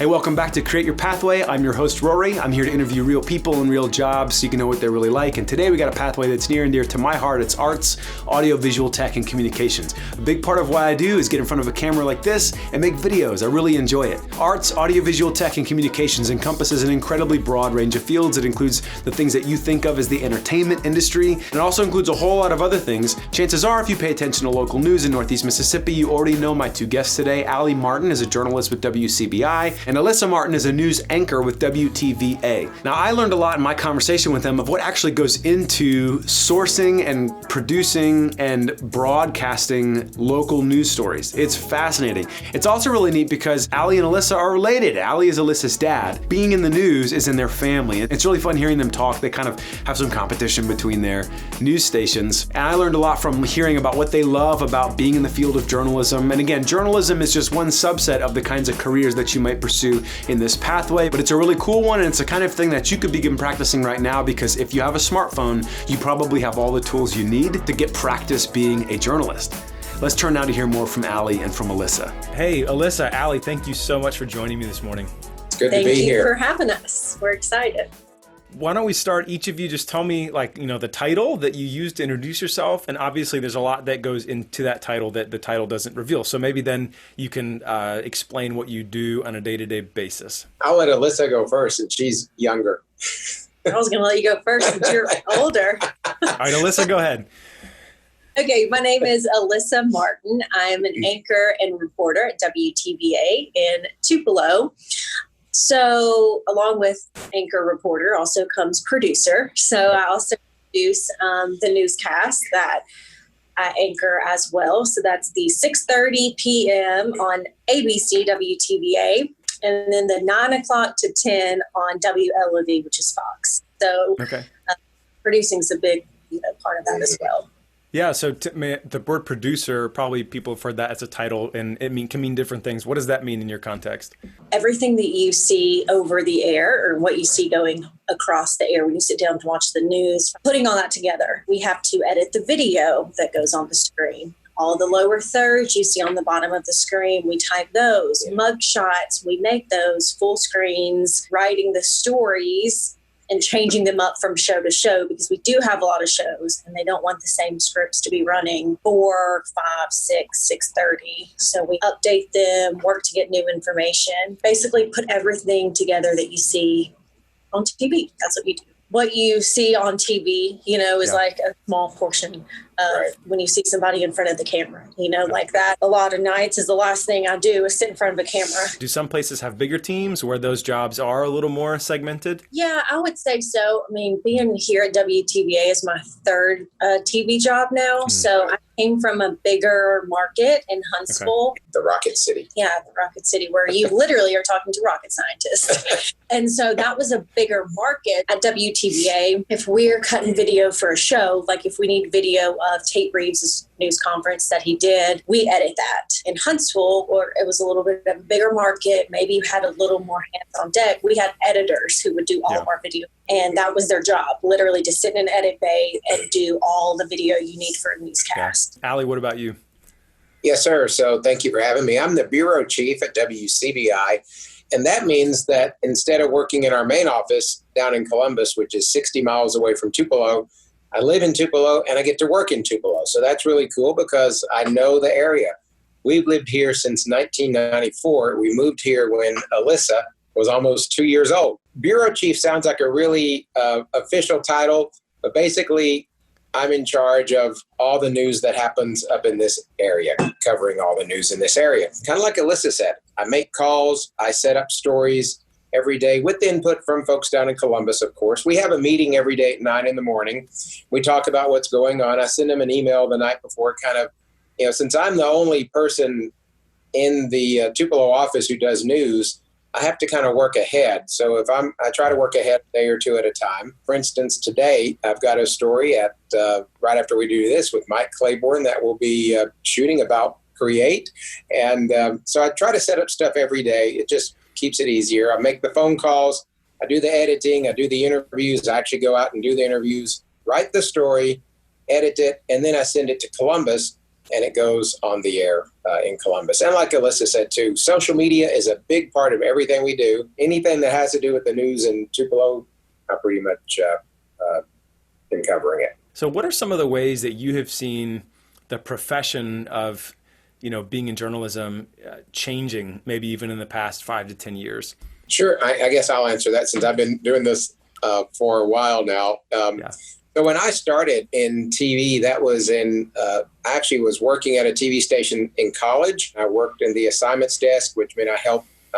welcome back to Create Your Pathway. I'm your host, Rory. I'm here to interview real people and real jobs so you can know what they're really like. And today we got a pathway that's near and dear to my heart. It's arts, audio, visual, tech, and communications. A big part of what I do is get in front of a camera like this and make videos. I really enjoy it. Arts, audio, visual, tech, and communications encompasses an incredibly broad range of fields. It includes the things that you think of as the entertainment industry, and it also includes a whole lot of other things. Chances are, if you pay attention to local news in Northeast Mississippi, you already know my two guests today. Allie Martin is a journalist with WCBI, and Alyssa Martin is a news anchor with WTVA. Now, I learned a lot in my conversation with them of what actually goes into sourcing and producing and broadcasting local news stories. It's fascinating. It's also really neat because Allie and Alyssa are related. Allie is Alyssa's dad. Being in the news is in their family. It's really fun hearing them talk. They kind of have some competition between their news stations. And I learned a lot from hearing about what they love about being in the field of journalism. And again, journalism is just one subset of the kinds of careers that you might pursue in this pathway, but it's a really cool one, and it's the kind of thing that you could begin practicing right now, because if you have a smartphone, you probably have all the tools you need to get practice being a journalist. Let's turn now to hear more from Allie and from Alyssa. Hey, Alyssa, Allie, thank you so much for joining me this morning. It's good to be here. Thank you for having us. We're excited. Why don't we start, each of you just tell me the title that you use to introduce yourself, and obviously there's a lot that goes into that title that the title doesn't reveal. So maybe then you can explain what you do on a day-to-day basis. I'll let Alyssa go first, and she's younger. I was going to let you go first since you're older. All right, Alyssa, go ahead. Okay, my name is Alyssa Martin. I'm an anchor and reporter at WTVA in Tupelo. So along with anchor reporter also comes producer. So I also produce the newscast that I anchor as well. So that's the 6:30 p.m. on ABC WTVA, and then the 9 o'clock to 10 on WLOV, which is Fox. So producing is a big part of that as well. Yeah, so the word producer, probably people have heard that as a title, and it can mean different things. What does that mean in your context? Everything that you see over the air, or what you see going across the air when you sit down to watch the news, putting all that together, we have to edit the video that goes on the screen. All the lower thirds you see on the bottom of the screen, we type those. Mug shots, we make those. Full screens, writing the stories, and changing them up from show to show, because we do have a lot of shows and they don't want the same scripts to be running 4, 5, 6, 6:30. So we update them, work to get new information, basically put everything together that you see on TV. That's what we do. What you see on TV, is like a small portion of when you see somebody in front of the camera, like that. A lot of nights is the last thing I do is sit in front of a camera. Do some places have bigger teams where those jobs are a little more segmented? Yeah, I would say so. I mean, being here at WTVA is my third TV job now. So I came from a bigger market in Huntsville. The Rocket City. Yeah, the Rocket City, where you literally are talking to rocket scientists. And so that was a bigger market at WTVA. If we're cutting video for a show, like if we need video of Tate Reeves' news conference that he did, we edit that. In Huntsville, or it was a little bit of a bigger market, maybe you had a little more hands on deck, we had editors who would do all of our video. And that was their job, literally to sit in an edit bay and do all the video you need for a newscast. Allie, what about you? Yes, sir. So thank you for having me. I'm the bureau chief at WCBI. And that means that instead of working in our main office down in Columbus, which is 60 miles away from Tupelo, I live in Tupelo and I get to work in Tupelo. So that's really cool because I know the area. We've lived here since 1994. We moved here when Alyssa was almost 2 years old. Bureau chief sounds like a really official title, but basically I'm in charge of all the news that happens up in this area, covering all the news in this area. Kind of like Alyssa said, I make calls, I set up stories every day with input from folks down in Columbus, of course. We have a meeting every day at 9 in the morning. We talk about what's going on. I send them an email the night before, kind of, since I'm the only person in the Tupelo office who does news, I have to kind of work ahead. So I try to work ahead a day or two at a time. For instance, today I've got a story at right after we do this with Mike Claiborne that we'll be shooting about Create. And so I try to set up stuff every day. It just keeps it easier. I make the phone calls. I do the editing. I do the interviews. I actually go out and do the interviews, write the story, edit it, and then I send it to Columbus and it goes on the air in Columbus. And like Alyssa said too, social media is a big part of everything we do. Anything that has to do with the news in Tupelo, I pretty much been covering it. So what are some of the ways that you have seen the profession of, being in journalism changing, maybe even in the past 5 to 10 years? Sure. I guess I'll answer that since I've been doing this for a while now. So when I started in TV, that was I actually was working at a TV station in college. I worked in the assignments desk, which meant I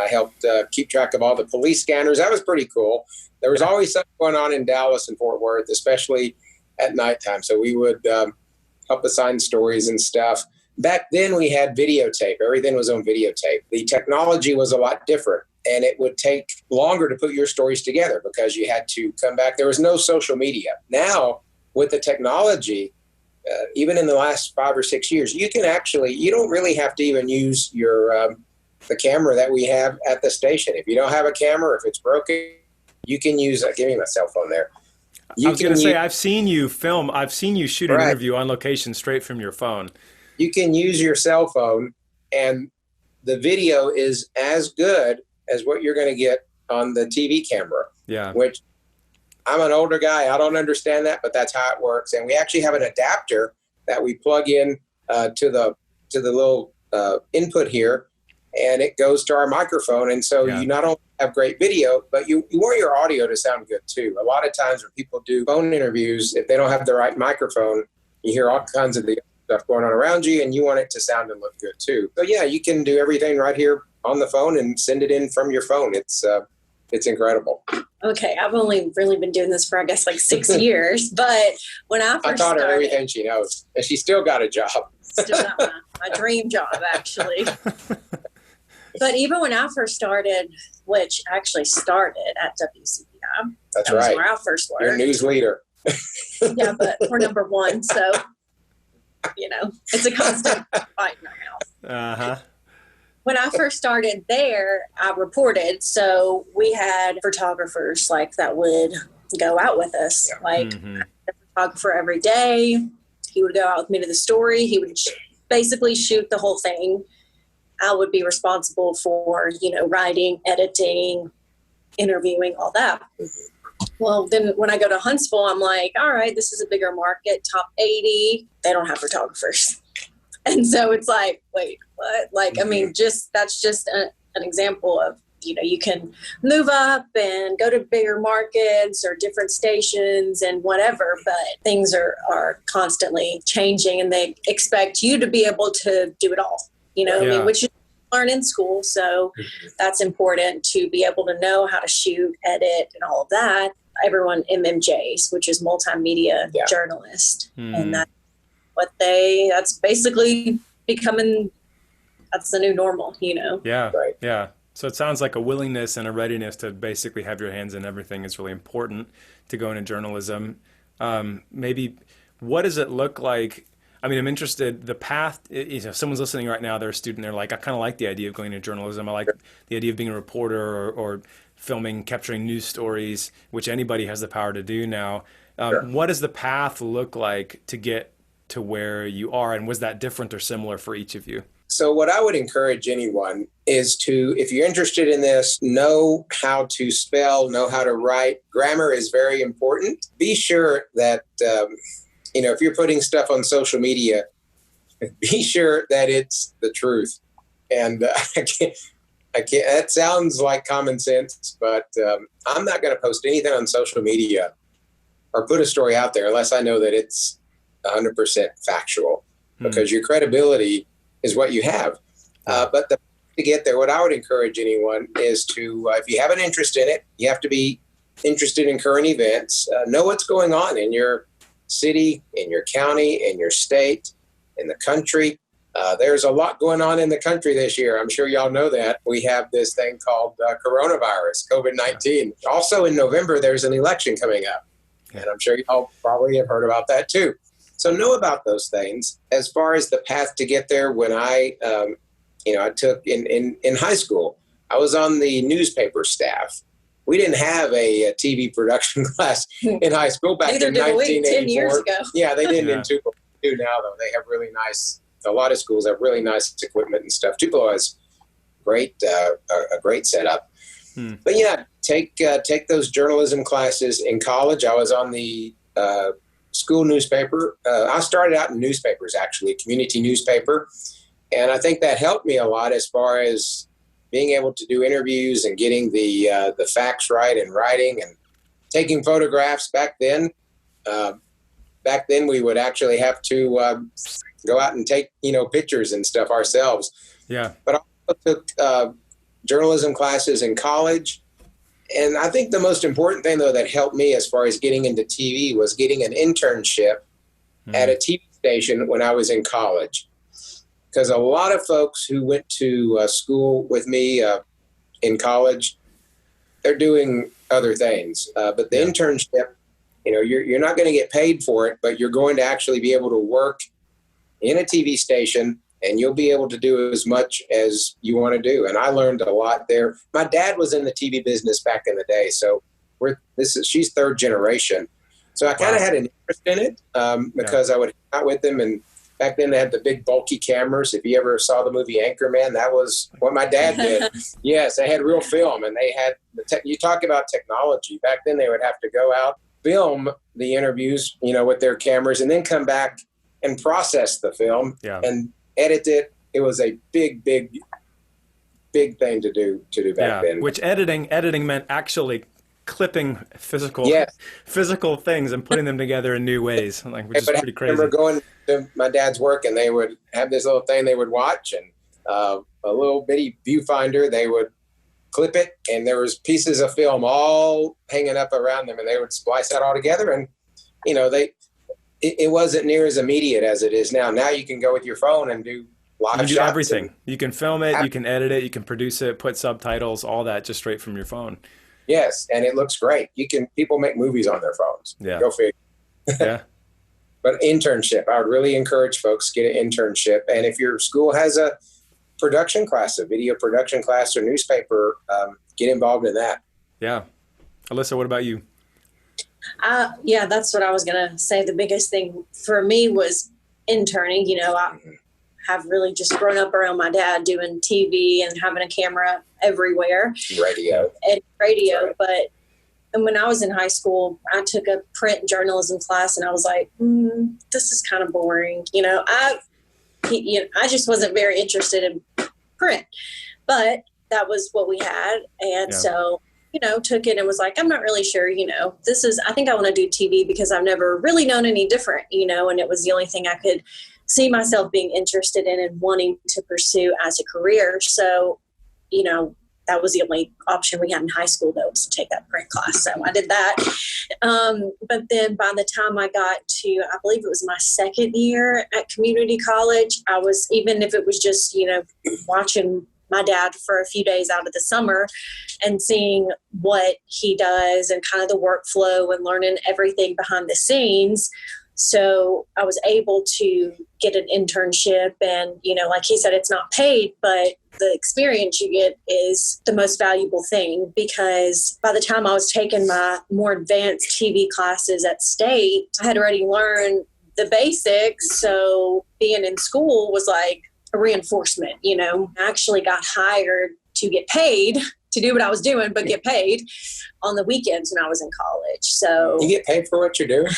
helped keep track of all the police scanners. That was pretty cool. There was always something going on in Dallas and Fort Worth, especially at nighttime. So we would help assign stories and stuff. Back then we had videotape. Everything was on videotape. The technology was a lot different, and it would take longer to put your stories together because you had to come back. There was no social media. Now with the technology, even in the last 5 or 6 years, you don't really have to even use the camera that we have at the station. If you don't have a camera, if it's broken, you can use, give me my cell phone there. I was going to say, I've seen you shoot an interview on location straight from your phone. You can use your cell phone, and the video is as good as what you're going to get on the TV camera. Yeah. Which I'm an older guy. I don't understand that, but that's how it works. And we actually have an adapter that we plug in to the little input here, and it goes to our microphone. And so you not only have great video, but you want your audio to sound good too. A lot of times when people do phone interviews, if they don't have the right microphone, you hear all kinds of the stuff going on around you, and you want it to sound and look good too. So yeah, you can do everything right here on the phone and send it in from your phone. It's incredible. Okay, I've only really been doing this for, I guess, like 6 years. But when I first taught her started, everything she knows, and she still got a job. Still not my dream job, actually. But even when I first started, which I actually started at WCBI. That's that was right. where I first worked. You're a news leader. Yeah, but we're number one, so it's a constant fight in our house. Uh-huh. When I first started there, I reported. So we had photographers that would go out with us, a photographer every day. He would go out with me to the story. He would basically shoot the whole thing. I would be responsible for, writing, editing, interviewing, all that. Well, then when I go to Huntsville, I'm like, all right, this is a bigger market, top 80. They don't have photographers. And so it's like, wait, what? That's just an example of, you can move up and go to bigger markets or different stations and whatever, but things are constantly changing, and they expect you to be able to do it all, which you learn in school. So that's important, to be able to know how to shoot, edit, and all of that. Everyone MMJs, which is multimedia journalist. And that's basically that's the new normal, Yeah. Right. Yeah. So it sounds like a willingness and a readiness to basically have your hands in everything is really important to go into journalism. Maybe what does it look like? I mean, I'm interested, the path, if someone's listening right now, they're a student, they're like, I kind of like the idea of going into journalism. I like the idea of being a reporter or filming, capturing news stories, which anybody has the power to do now. What does the path look like to get to where you are? And was that different or similar for each of you? So what I would encourage anyone is to, if you're interested in this, know how to spell, know how to write. Grammar is very important. Be sure that, if you're putting stuff on social media, be sure that it's the truth. And I can't, that sounds like common sense, but I'm not going to post anything on social media or put a story out there unless I know that it's 100% factual, because your credibility is what you have. But to get there, what I would encourage anyone is to, if you have an interest in it, you have to be interested in current events, know what's going on in your city, in your county, in your state, in the country. There's a lot going on in the country this year. I'm sure y'all know that. We have this thing called coronavirus, COVID-19. Also in November, there's an election coming up. And I'm sure y'all probably have heard about that too. So know about those things. As far as the path to get there, when I took in high school, I was on the newspaper staff. We didn't have a TV production class in high school back in 1984. 10 years ago. Yeah, they didn't in 2 now, though. They have really nice a lot of schools have really nice equipment and stuff. Tupelo has a great setup. But yeah, take those journalism classes in college. I was on the school newspaper. I started out in newspapers, actually, community newspaper. And I think that helped me a lot as far as being able to do interviews and getting the facts right and writing and taking photographs. Back then we would actually have to go out and take, pictures and stuff ourselves. Yeah. But I also took journalism classes in college. And I think the most important thing, though, that helped me as far as getting into TV was getting an internship at a TV station when I was in college. Because a lot of folks who went to school with me in college, they're doing other things. But the internship, you're not going to get paid for it, but you're going to actually be able to work in a TV station, and you'll be able to do as much as you want to do. And I learned a lot there. My dad was in the TV business back in the day, so she's third generation. So I kind of had an interest in it because I would hang out with them. And back then they had the big bulky cameras. If you ever saw the movie Anchorman, that was what my dad did. Yes, they had real film, and they had you talk about technology. Back then they would have to go out, film the interviews, with their cameras, and then come back and process the film and edit it. It was a big thing to do back then. Which editing meant actually clipping physical things and putting them together in new ways, which is pretty crazy. I remember going to my dad's work, and they would have this little thing they would watch, and a little bitty viewfinder. They would clip it, and there was pieces of film all hanging up around them, and they would splice that all together. And it wasn't near as immediate as it is now. Now you can go with your phone and do live shots. You do everything. You can film it, you can edit it, you can produce it, put subtitles, all that just straight from your phone. Yes, and it looks great. People make movies on their phones. Yeah. Go figure. Yeah. But internship, I would really encourage folks to get an internship. And if your school has a production class, a video production class or newspaper, get involved in that. Yeah. Alyssa, what about you? Yeah, that's what I was going to say. The biggest thing for me was interning. I have really just grown up around my dad doing TV and having a camera everywhere. Radio. Right. But when I was in high school, I took a print journalism class, and I was like, this is kind of boring. I just wasn't very interested in print, but that was what we had. And so, took it and was like, I'm not really sure, I think I want to do TV because I've never really known any different, and it was the only thing I could see myself being interested in and wanting to pursue as a career. So, that was the only option we had in high school, though, was to take that print class. So I did that. But then by the time I got to, I believe it was my second year at community college, I was, even if it was just, watching my dad for a few days out of the summer and seeing what he does and kind of the workflow and learning everything behind the scenes. So I was able to get an internship, and, like he said, it's not paid, but the experience you get is the most valuable thing, because by the time I was taking my more advanced TV classes at state, I had already learned the basics. So being in school was like a reinforcement, I actually got hired to get paid to do what I was doing, but get paid on the weekends when I was in college. So you get paid for what you're doing?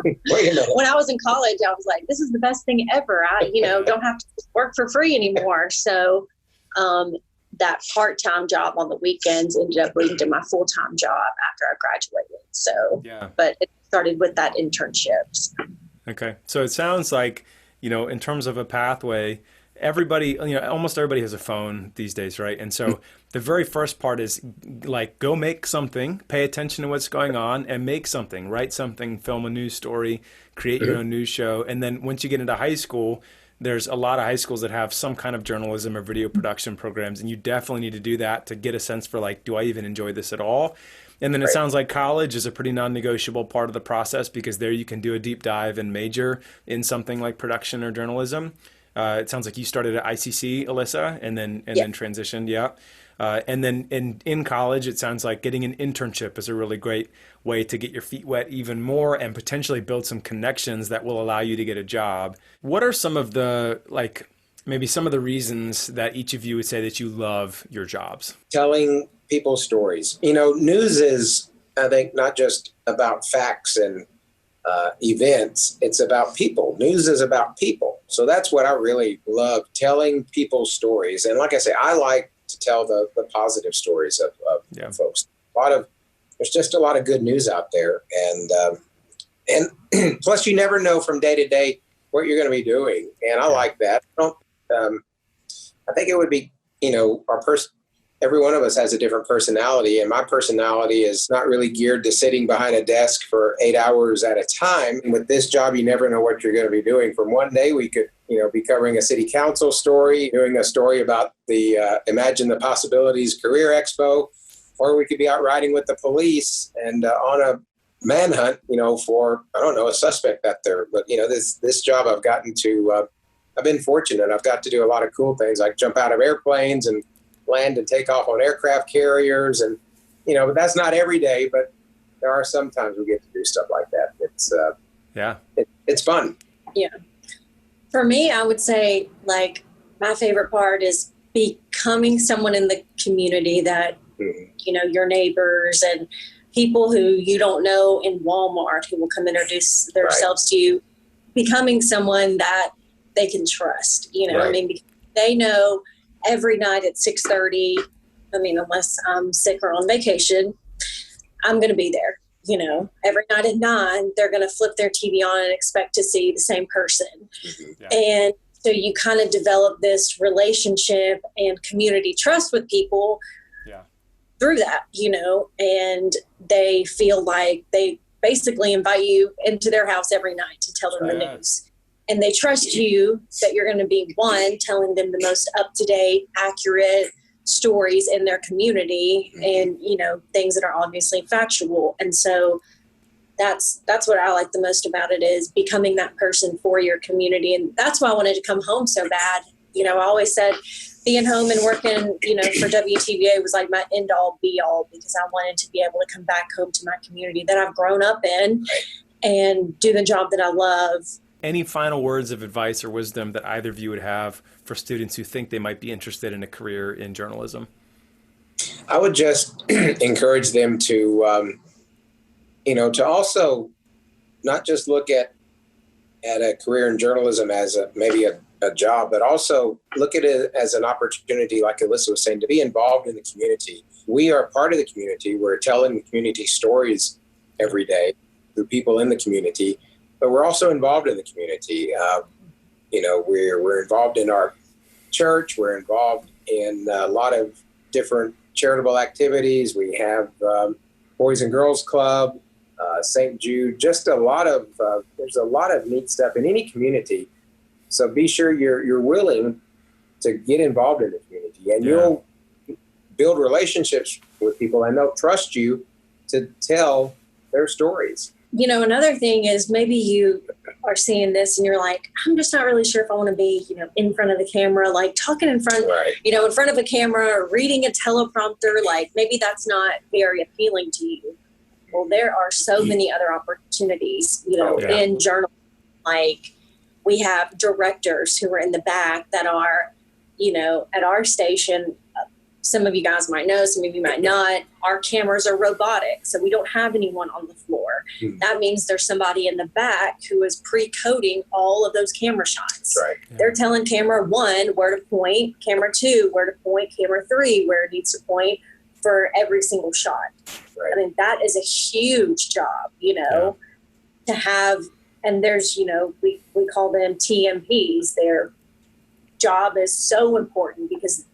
Wait a minute. When I was in college, I was like, this is the best thing ever. I, don't have to work for free anymore. So that part-time job on the weekends ended up leading to my full-time job after I graduated. So, but it started with that internships. Okay. So it sounds like, in terms of a pathway, everybody, almost everybody has a phone these days, right? And so the very first part is like, go make something, pay attention to what's going on and make something, write something, film a news story, create your own news show. And then once you get into high school, there's a lot of high schools that have some kind of journalism or video production programs. And you definitely need to do that to get a sense for like, do I even enjoy this at all? And then it sounds like college is a pretty non-negotiable part of the process, because there you can do a deep dive and major in something like production or journalism. It sounds like you started at ICC, Alyssa, and then transitioned. Yeah. And then in college, it sounds like getting an internship is a really great way to get your feet wet even more and potentially build some connections that will allow you to get a job. What are some of the, maybe some of the reasons that each of you would say that you love your jobs? Telling people stories. News is, I think, not just about facts and events. It's about people. News is about people. So that's what I really love, telling people stories. And like I say, I like to tell the positive stories of folks. There's just a lot of good news out there. And plus you never know from day to day what you're going to be doing. And I like that. I think it would be, every one of us has a different personality, and my personality is not really geared to sitting behind a desk for 8 hours at a time. And with this job, you never know what you're going to be doing. From one day, we could, be covering a city council story, doing a story about the Imagine the Possibilities Career Expo, or we could be out riding with the police and on a manhunt, for, I don't know, a suspect out there. But, this job I've gotten to, I've been fortunate. I've got to do a lot of cool things, like jump out of airplanes and land and take off on aircraft carriers. And, but that's not every day, but there are some times we get to do stuff like that. It's fun. Yeah. For me, I would say, my favorite part is becoming someone in the community that, your neighbors and people who you don't know in Walmart who will come introduce themselves to you, becoming someone that they can trust, because they know every night at 6:30, unless I'm sick or on vacation, I'm going to be there. Every night at 9, they're going to flip their TV on and expect to see the same person. Mm-hmm. Yeah. And so you kind of develop this relationship and community trust with people through that, and they feel like they basically invite you into their house every night to tell them the news. And they trust you that you're going to be, one, telling them the most up-to-date, accurate stories in their community and, things that are obviously factual. And so that's what I like the most about it, is becoming that person for your community. And that's why I wanted to come home so bad. I always said being home and working, for WTVA was like my end all be all, because I wanted to be able to come back home to my community that I've grown up in and do the job that I love. Any final words of advice or wisdom that either of you would have for students who think they might be interested in a career in journalism? I would just encourage them to, to also not just look at a career in journalism as maybe a job, but also look at it as an opportunity, like Alyssa was saying, to be involved in the community. We are part of the community. We're telling the community stories every day through people in the community. But we're also involved in the community. We're involved in our church. We're involved in a lot of different charitable activities. We have Boys and Girls Club, St. Jude, just there's a lot of neat stuff in any community. So be sure you're willing to get involved in the community, and you'll build relationships with people, and they'll trust you to tell their stories. Another thing is, maybe you are seeing this and you're like, I'm just not really sure if I want to be, in front of the camera, like talking in front, in front of a camera or reading a teleprompter. Like maybe that's not very appealing to you. Well, there are so many other opportunities, in journalism. Like we have directors who are in the back that are, at our station. Some of you guys might know, some of you might not. Our cameras are robotic, so we don't have anyone on the floor. Mm. That means there's somebody in the back who is pre-coding all of those camera shots. Right. Yeah. They're telling camera 1 where to point, camera 2 where to point, camera 3 where it needs to point for every single shot. Right. That is a huge job, to have. And there's, we call them TMPs. Their job is so important because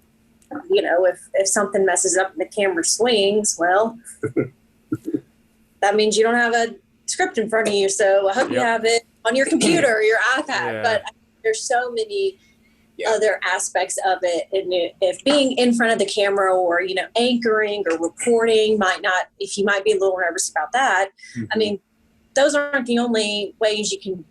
if something messes up and the camera swings, well, that means you don't have a script in front of you. So I hope you have it on your computer or your iPad. Yeah. But there's so many other aspects of it. And if being in front of the camera or, anchoring or reporting if you might be a little nervous about that, those aren't the only ways you can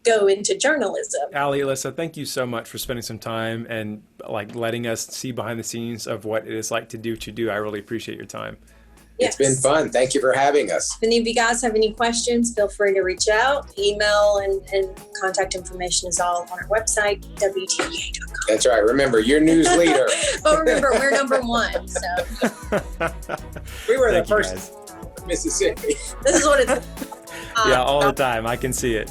go into journalism. Alyssa, thank you so much for spending some time and letting us see behind the scenes of what it is like to do what you do. I really appreciate your time. Yes. It's been fun. Thank you for having us. If any of you guys have any questions, feel free to reach out. Email and contact information is all on our website, WTVA.com. That's right. Remember, you're news leader. But remember, we're number one. So we were the first in Mississippi. This is what it's yeah, all the time. I can see it.